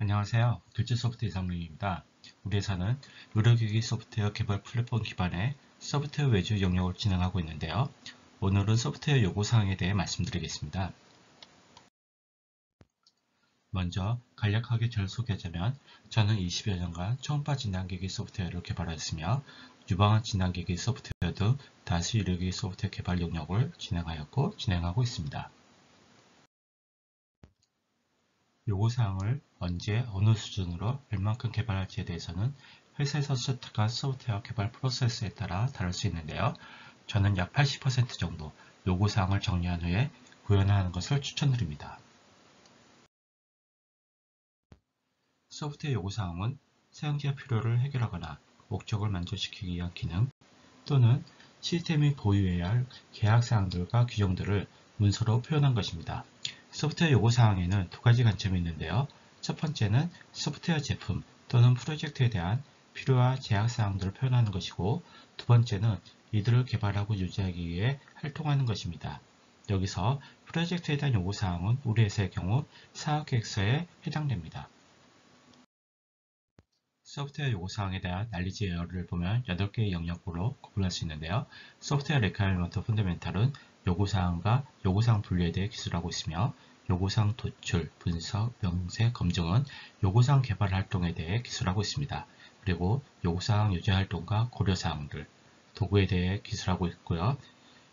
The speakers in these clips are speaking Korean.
안녕하세요. 교치소프트 이상민입니다. 우리 회사는 의료기기 소프트웨어 개발 플랫폼 기반의 소프트웨어 외주 영역을 진행하고 있는데요. 오늘은 소프트웨어 요구사항에 대해 말씀드리겠습니다. 먼저 간략하게 저를 소개하자면 저는 20여 년간 초음파 진단기기 소프트웨어를 개발하였으며 유방암 진단기기 소프트웨어 등 다수 의료기기 소프트웨어 개발 영역을 진행하였고 진행하고 있습니다. 요구사항을 언제 어느 수준으로 얼만큼 개발할지에 대해서는 회사에서 채택한 소프트웨어 개발 프로세스에 따라 다를 수 있는데요. 저는 약 80% 정도 요구사항을 정리한 후에 구현하는 것을 추천드립니다. 소프트웨어 요구사항은 사용자 필요를 해결하거나 목적을 만족시키기 위한 기능 또는 시스템이 보유해야 할 계약사항들과 규정들을 문서로 표현한 것입니다. 소프트웨어 요구사항에는 두 가지 관점이 있는데요. 첫 번째는 소프트웨어 제품 또는 프로젝트에 대한 필요와 제약사항들을 표현하는 것이고 두 번째는 이들을 개발하고 유지하기 위해 활동하는 것입니다. 여기서 프로젝트에 대한 요구사항은 우리 회사의 경우 사업계획서에 해당됩니다. 소프트웨어 요구사항에 대한 난리지 예열을 보면 8개의 영역으로 구분할 수 있는데요. 소프트웨어 리퀘어리먼트 펀더멘탈은 요구사항과 요구사항 분류에 대해 기술하고 있으며 요구사항 도출, 분석, 명세, 검증은 요구사항 개발 활동에 대해 기술하고 있습니다. 그리고 요구사항 유지 활동과 고려사항들, 도구에 대해 기술하고 있고요.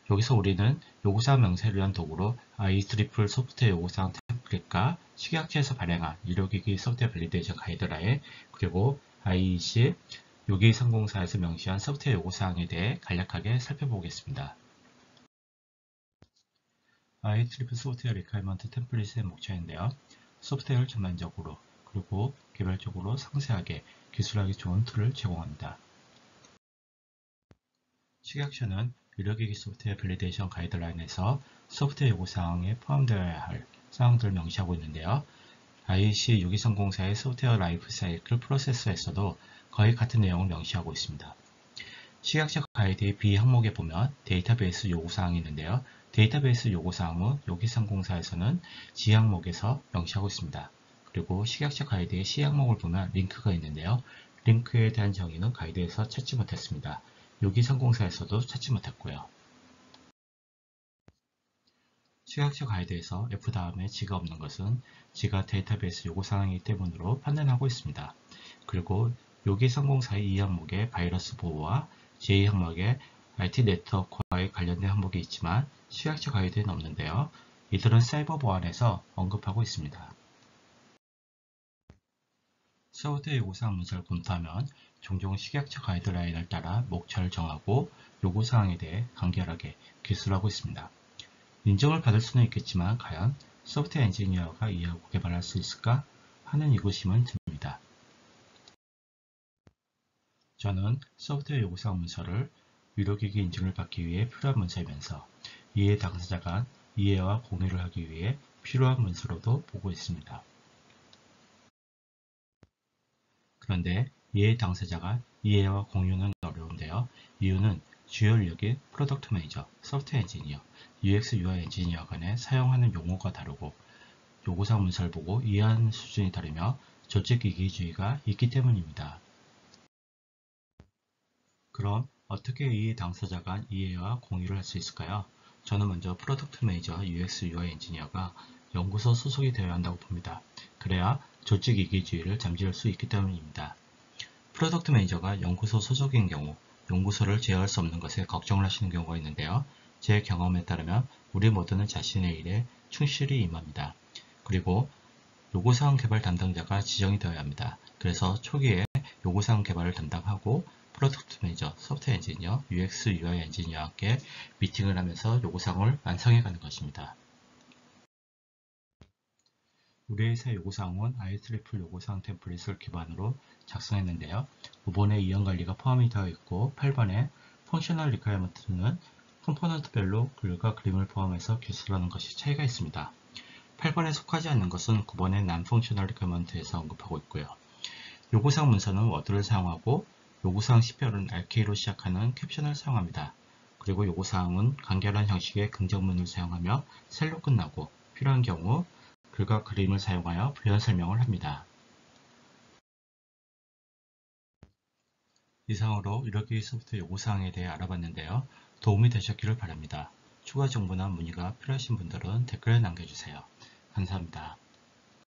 여기서 우리는 요구사항 명세를 위한 도구로 IEEE 소프트웨어 요구사항 템플릿과 식약처에서 발행한 의료기기 소프트웨어 밸리데이션 가이드라인 그리고 IEC 62304에서 명시한 소프트웨어 요구사항에 대해 간략하게 살펴보겠습니다. IEEE 소프트웨어 리퀘어리먼트 템플릿의 목차인데요. 소프트웨어를 전반적으로 그리고 개별적으로 상세하게 기술하기 좋은 툴을 제공합니다. 식약처는 의료기기 소프트웨어 밸리데이션 가이드라인에서 소프트웨어 요구사항에 포함되어야 할 사항들을 명시하고 있는데요. IEC 62304의 소프트웨어 라이프 사이클 프로세서에서도 거의 같은 내용을 명시하고 있습니다. 식약처 가이드의 B 항목에 보면 데이터베이스 요구사항이 있는데요. 데이터베이스 요구사항은 62304에서는 G 항목에서 명시하고 있습니다. 그리고 식약처 가이드의 C 항목을 보면 링크가 있는데요. 링크에 대한 정의는 가이드에서 찾지 못했습니다. 62304에서도 찾지 못했고요. 식약처 가이드에서 F 다음에 G가 없는 것은 G가 데이터베이스 요구사항이기 때문으로 판단하고 있습니다. 그리고 62304의 이 항목에 바이러스 보호와 제2 항목에 IT 네트워크와의 관련된 항목이 있지만 식약처 가이드에는 없는데요. 이들은 사이버 보안에서 언급하고 있습니다. 소프트웨어 요구사항 문서를 검토하면 종종 식약처 가이드라인을 따라 목차를 정하고 요구사항에 대해 간결하게 기술하고 있습니다. 인정을 받을 수는 있겠지만 과연 소프트웨어 엔지니어가 이해하고 개발할 수 있을까 하는 의구심은 듭니다. 저는 소프트웨어 요구사항 문서를 의료기기 인증을 받기 위해 필요한 문서이면서 이해 당사자가 이해와 공유를 하기 위해 필요한 문서로도 보고 있습니다. 그런데 이해 당사자가 이해와 공유는 어려운데요. 이유는 주요 인력인 프로덕트 매니저, 소프트웨어 엔지니어, UX UI 엔지니어 간에 사용하는 용어가 다르고 요구사항 문서를 보고 이해하는 수준이 다르며 조직 이기주의가 있기 때문입니다. 그럼 어떻게 이해 당사자 간 이해와 공유를 할 수 있을까요? 저는 먼저 프로덕트 매니저, UX UI 엔지니어가 연구소 소속이 되어야 한다고 봅니다. 그래야 조직 이기주의를 잠재울 수 있기 때문입니다. 프로덕트 매니저가 연구소 소속인 경우 연구소를 제어할 수 없는 것에 걱정을 하시는 경우가 있는데요. 제 경험에 따르면 우리 모두는 자신의 일에 충실히 임합니다. 그리고 요구사항 개발 담당자가 지정이 되어야 합니다. 그래서 초기에 요구사항 개발을 담당하고 프로덕트 매니저, 소프트웨어 엔지니어, UX, UI 엔지니어와 함께 미팅을 하면서 요구사항을 완성해 가는 것입니다. 우리 회사 요구사항은 IEEE 요구사항 템플릿을 기반으로 작성했는데요. 5번에 이연관리가 포함이 되어 있고 8번에 펑셔널 리퀘어먼트는 컴포넌트별로 글과 그림을 포함해서 기술하는 것이 차이가 있습니다. 8번에 속하지 않는 것은 9번의 non-functional requirement에서 언급하고 있고요. 요구사항 문서는 워드를 사용하고 요구사항 시별은 RK로 시작하는 캡션을 사용합니다. 그리고 요구사항은 간결한 형식의 긍정문을 사용하며 셀로 끝나고 필요한 경우 글과 그림을 사용하여 부연 설명을 합니다. 이상으로 이러기 소프트 요구사항에 대해 알아봤는데요. 도움이 되셨기를 바랍니다. 추가 정보나 문의가 필요하신 분들은 댓글에 남겨주세요. 감사합니다.